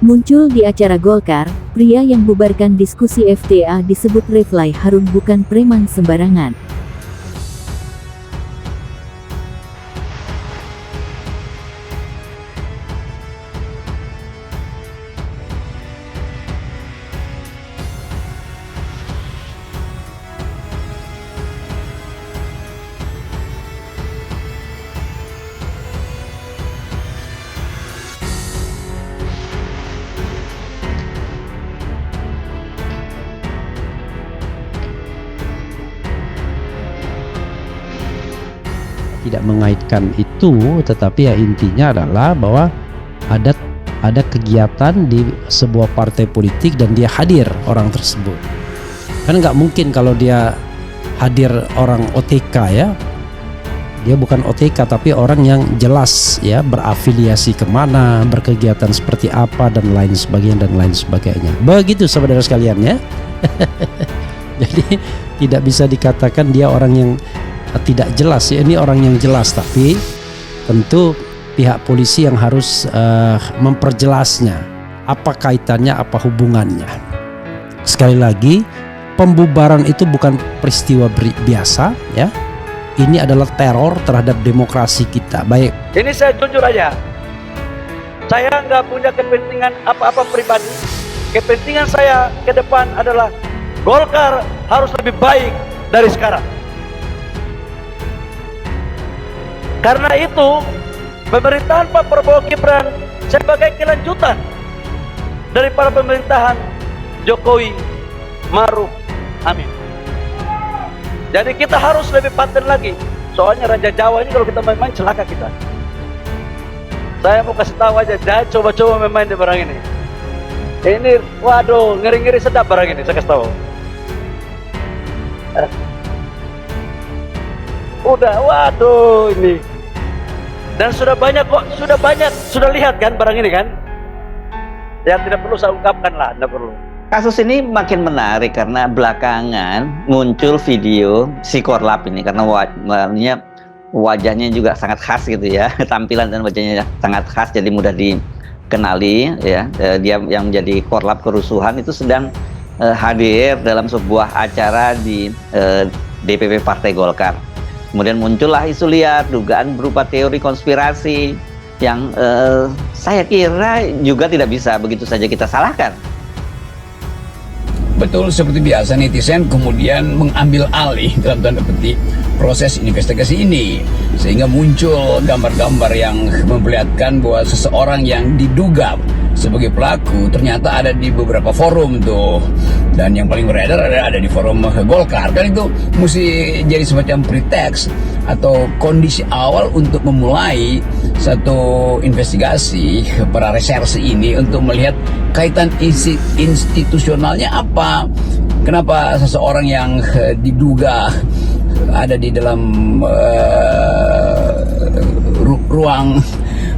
Muncul di acara Golkar, pria yang bubarkan diskusi FTA disebut Refly Harun bukan preman sembarangan. Tidak mengaitkan itu, tetapi ya intinya adalah bahwa ada kegiatan di sebuah partai politik dan dia hadir orang tersebut. Kan nggak mungkin kalau dia hadir orang OTK ya, dia bukan OTK tapi orang yang jelas ya berafiliasi kemana, berkegiatan seperti apa dan lain sebagainya. Begitu saudara sekalian ya. Jadi tidak bisa dikatakan dia orang yang tidak jelas ya, ini orang yang jelas, tapi tentu pihak polisi yang harus memperjelasnya apa kaitannya, apa hubungannya. Sekali lagi, pembubaran itu bukan peristiwa biasa ya, ini adalah teror terhadap demokrasi kita. Baik, ini saya jujur aja, saya nggak punya kepentingan apa-apa pribadi. Kepentingan saya ke depan adalah Golkar harus lebih baik dari sekarang. Karena itu, pemerintahan Pak Prabowo Gibran sebagai kelanjutan daripada pemerintahan Jokowi Maruf Amin. Jadi kita harus lebih paten lagi. Soalnya Raja Jawa ini kalau kita main-main celaka kita. Saya mau kasih tahu aja, jangan coba-coba main-main di barang ini. Ini, waduh, ngeri-ngeri sedap barang ini, saya kasih tahu. Udah, waduh ini. Dan sudah banyak kok, sudah lihat kan barang ini kan? Yang tidak perlu saya ungkapkan lah, tidak perlu. Kasus ini makin menarik karena belakangan muncul video si Korlap ini karena wajahnya juga sangat khas gitu ya, tampilan dan wajahnya sangat khas jadi mudah dikenali ya. Dia yang menjadi Korlap kerusuhan itu sedang hadir dalam sebuah acara di DPP Partai Golkar. Kemudian muncullah isu liar, dugaan berupa teori konspirasi yang saya kira juga tidak bisa begitu saja kita salahkan. Betul, seperti biasa netizen kemudian mengambil alih dalam tanda petik proses investigasi ini, sehingga muncul gambar-gambar yang memperlihatkan bahwa seseorang yang diduga sebagai pelaku ternyata ada di beberapa forum tuh, dan yang paling beredar ada di forum Golkar. Kan itu mesti jadi semacam pretext atau kondisi awal untuk memulai satu investigasi para reserse ini untuk melihat kaitan institusionalnya apa. Kenapa seseorang yang diduga ada di dalam ruang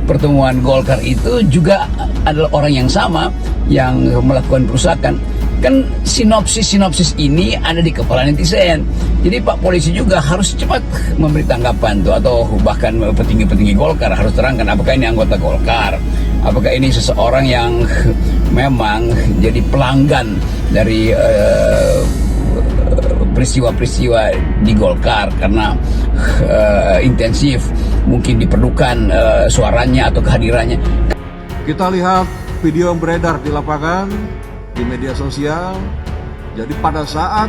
pertemuan Golkar itu juga adalah orang yang sama yang melakukan perusakan. Kan sinopsis ini ada di kepala netizen. Jadi Pak Polisi juga harus cepat memberi tanggapan tuh, atau bahkan petinggi-petinggi Golkar harus terangkan apakah ini anggota Golkar, apakah ini seseorang yang memang jadi pelanggan dari peristiwa-peristiwa di Golkar karena intensif mungkin diperlukan suaranya atau kehadirannya. Kita lihat video yang beredar di lapangan, di media sosial. Jadi pada saat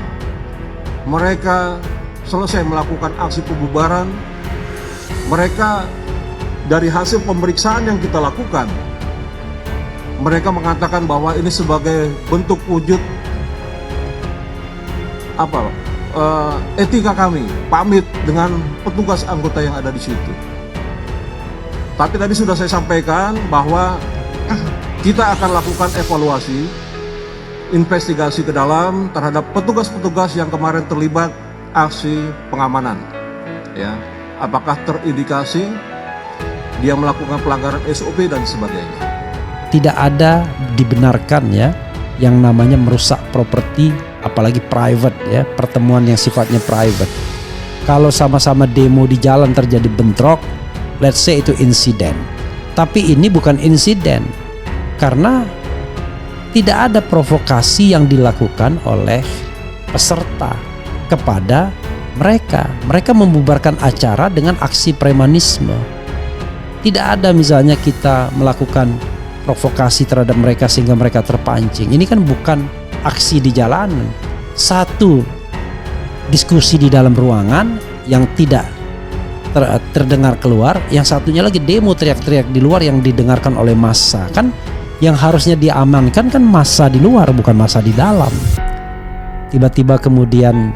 mereka selesai melakukan aksi pembubaran, mereka dari hasil pemeriksaan yang kita lakukan, mereka mengatakan bahwa ini sebagai bentuk wujud etika kami, pamit dengan petugas anggota yang ada di situ. Tapi tadi sudah saya sampaikan bahwa kita akan lakukan evaluasi, investigasi ke dalam terhadap petugas-petugas yang kemarin terlibat aksi pengamanan. Ya, apakah terindikasi dia melakukan pelanggaran SOP dan sebagainya. tidak ada dibenarkan ya yang namanya merusak properti, apalagi private ya, pertemuan yang sifatnya private. Kalau sama-sama demo di jalan terjadi bentrok, let's say itu insiden. Tapi ini bukan insiden, karena Tidak ada provokasi yang dilakukan oleh peserta kepada mereka. Mereka membubarkan acara dengan aksi premanisme. Tidak ada misalnya kita melakukan provokasi terhadap mereka sehingga mereka terpancing. Ini kan bukan aksi di jalanan. Satu, diskusi di dalam ruangan yang tidak terdengar keluar. Yang satunya lagi demo teriak-teriak di luar yang didengarkan oleh massa. Kan yang harusnya diamankan kan massa di luar, bukan massa di dalam. Tiba-tiba kemudian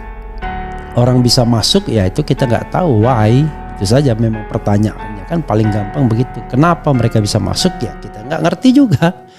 orang bisa masuk, ya itu kita nggak tahu why. Itu saja memang pertanyaannya kan paling gampang begitu. Kenapa mereka bisa masuk, ya kita nggak ngerti juga.